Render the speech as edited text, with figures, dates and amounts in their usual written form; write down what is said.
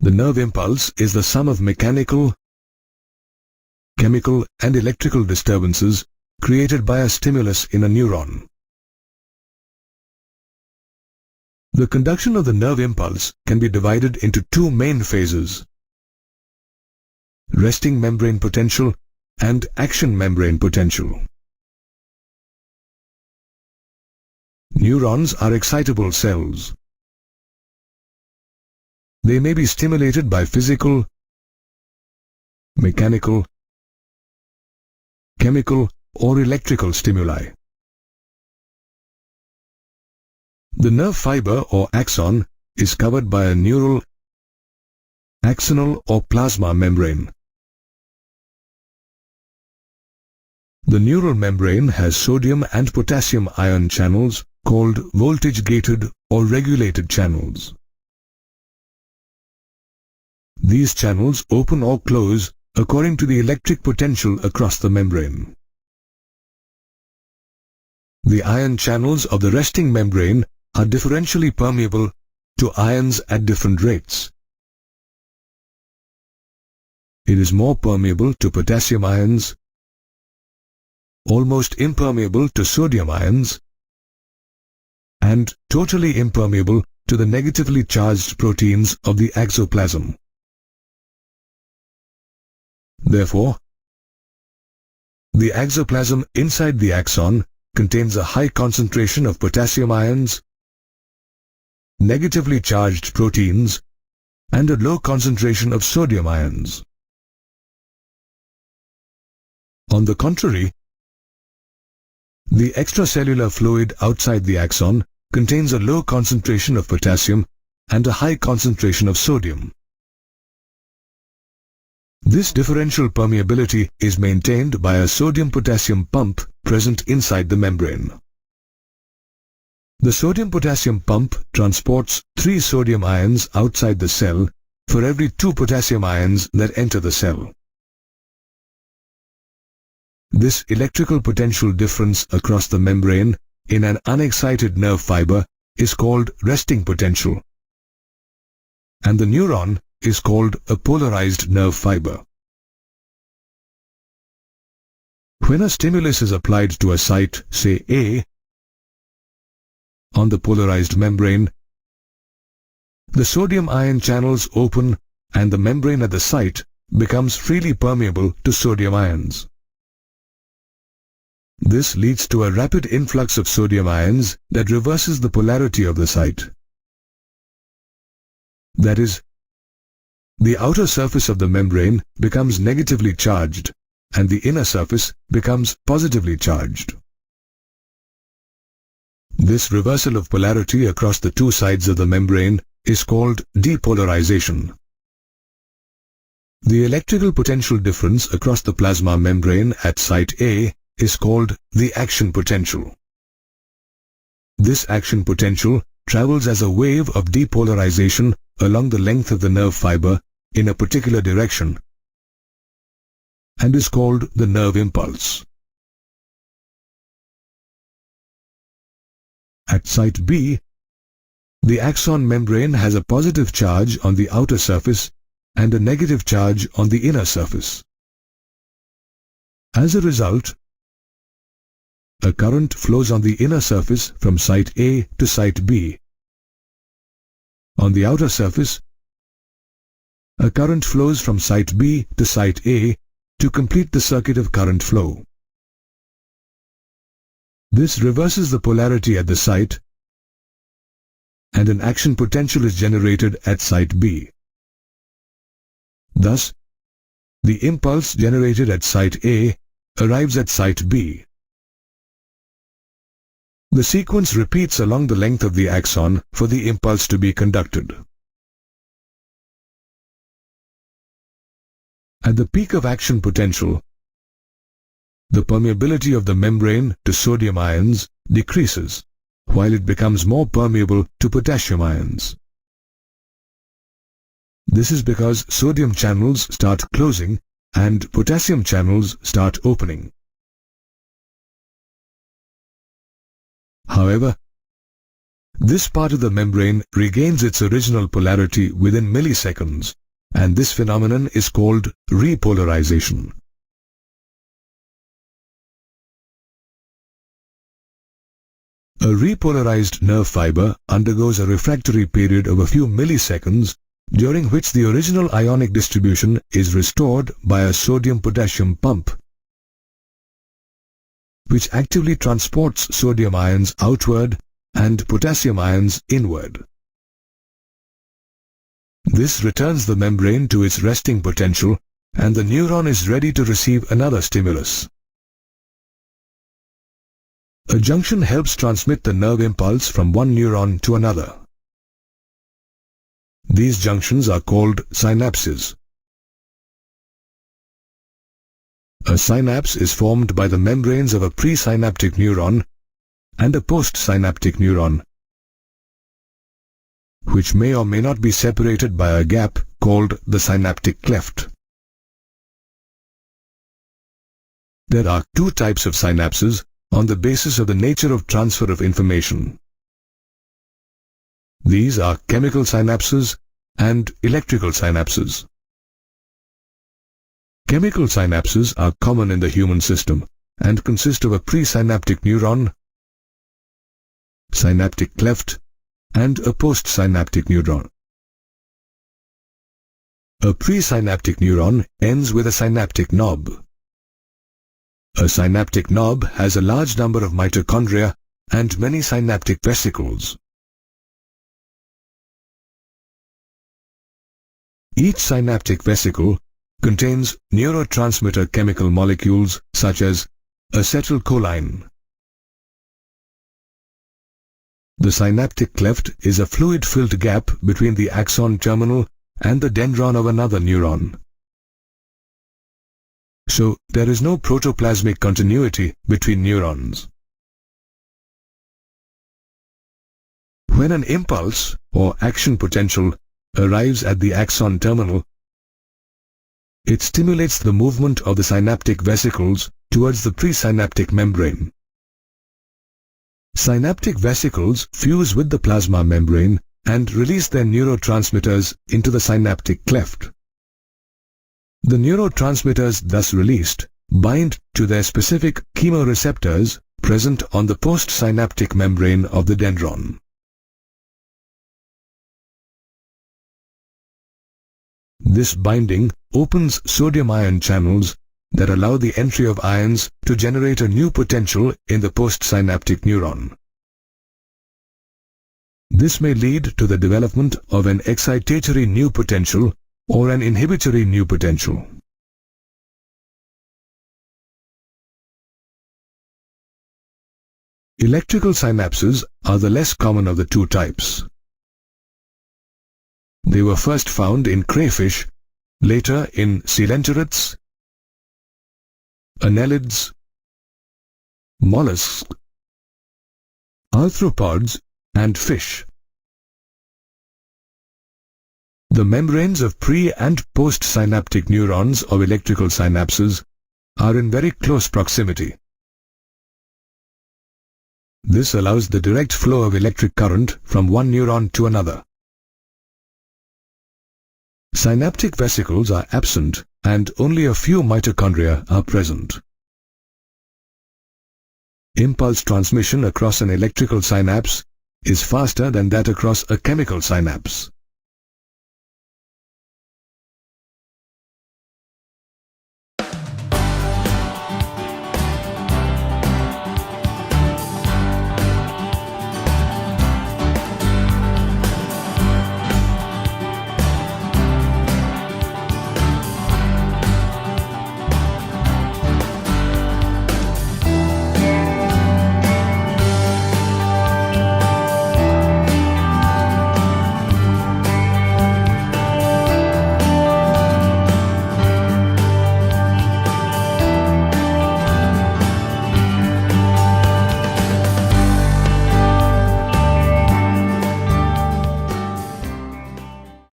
The nerve impulse is the sum of mechanical, chemical and electrical disturbances created by a stimulus in a neuron. The conduction of the nerve impulse can be divided into two main phases: resting membrane potential and action membrane potential. Neurons are excitable cells. They may be stimulated by physical, mechanical, chemical or electrical stimuli. The nerve fiber or axon is covered by a neural, axonal or plasma membrane. The neural membrane has sodium and potassium ion channels called voltage-gated or regulated channels. These channels open or close according to the electric potential across the membrane. The ion channels of the resting membrane are differentially permeable to ions at different rates. It is more permeable to potassium ions, almost impermeable to sodium ions, and totally impermeable to the negatively charged proteins of the exoplasm. Therefore, the exoplasm inside the axon contains a high concentration of potassium ions, negatively charged proteins, and a low concentration of sodium ions. On the contrary, the extracellular fluid outside the axon contains a low concentration of potassium and a high concentration of sodium. This differential permeability is maintained by a sodium-potassium pump present inside the membrane. The sodium-potassium pump transports 3 sodium ions outside the cell for every 2 potassium ions that enter the cell. This electrical potential difference across the membrane in an unexcited nerve fiber is called resting potential, and the neuron is called a polarized nerve fiber. When a stimulus is applied to a site, say A, on the polarized membrane, the sodium ion channels open and the membrane at the site becomes freely permeable to sodium ions. This leads to a rapid influx of sodium ions that reverses the polarity of the site. That is, the outer surface of the membrane becomes negatively charged and the inner surface becomes positively charged. This reversal of polarity across the two sides of the membrane is called depolarization. The electrical potential difference across the plasma membrane at site A is called the action potential. This action potential travels as a wave of depolarization along the length of the nerve fiber in a particular direction and is called the nerve impulse. At site B, the axon membrane has a positive charge on the outer surface and a negative charge on the inner surface. As a result, a current flows on the inner surface from site A to site B. On the outer surface, a current flows from site B to site A to complete the circuit of current flow. This reverses the polarity at the site, and an action potential is generated at site B. Thus, the impulse generated at site A arrives at site B. The sequence repeats along the length of the axon for the impulse to be conducted. At the peak of action potential, the permeability of the membrane to sodium ions decreases, while it becomes more permeable to potassium ions. This is because sodium channels start closing and potassium channels start opening. However, This part of the membrane regains its original polarity within milliseconds, and this phenomenon is called repolarization. A repolarized nerve fiber undergoes a refractory period of a few milliseconds, during which the original ionic distribution is restored by a sodium-potassium pump, which actively transports sodium ions outward and potassium ions inward. This returns the membrane to its resting potential, and the neuron is ready to receive another stimulus. A junction helps transmit the nerve impulse from one neuron to another. These junctions are called synapses. A synapse is formed by the membranes of a presynaptic neuron and a postsynaptic neuron, which may or may not be separated by a gap called the synaptic cleft. There are two types of synapses on the basis of the nature of transfer of information. These are chemical synapses and electrical synapses. Chemical synapses are common in the human system and consist of a presynaptic neuron, synaptic cleft, and a postsynaptic neuron. A presynaptic neuron ends with a synaptic knob. A synaptic knob has a large number of mitochondria and many synaptic vesicles. Each synaptic vesicle contains neurotransmitter chemical molecules such as acetylcholine. The synaptic cleft is a fluid-filled gap between the axon terminal and the dendron of another neuron. So, there is no protoplasmic continuity between neurons. When an impulse or action potential arrives at the axon terminal, it stimulates the movement of the synaptic vesicles towards the presynaptic membrane. Synaptic vesicles fuse with the plasma membrane and release their neurotransmitters into the synaptic cleft. The neurotransmitters thus released bind to their specific chemoreceptors present on the postsynaptic membrane of the dendron. This binding opens sodium ion channels that allow the entry of ions to generate a new potential in the postsynaptic neuron. This may lead to the development of an excitatory new potential or an inhibitory new potential. Electrical synapses are the less common of the two types. They were first found in crayfish, later in coelenterids, annelids, mollusks, arthropods, and fish. The membranes of pre- and postsynaptic neurons of electrical synapses are in very close proximity. This allows the direct flow of electric current from one neuron to another. Synaptic vesicles are absent and only a few mitochondria are present. Impulse transmission across an electrical synapse is faster than that across a chemical synapse.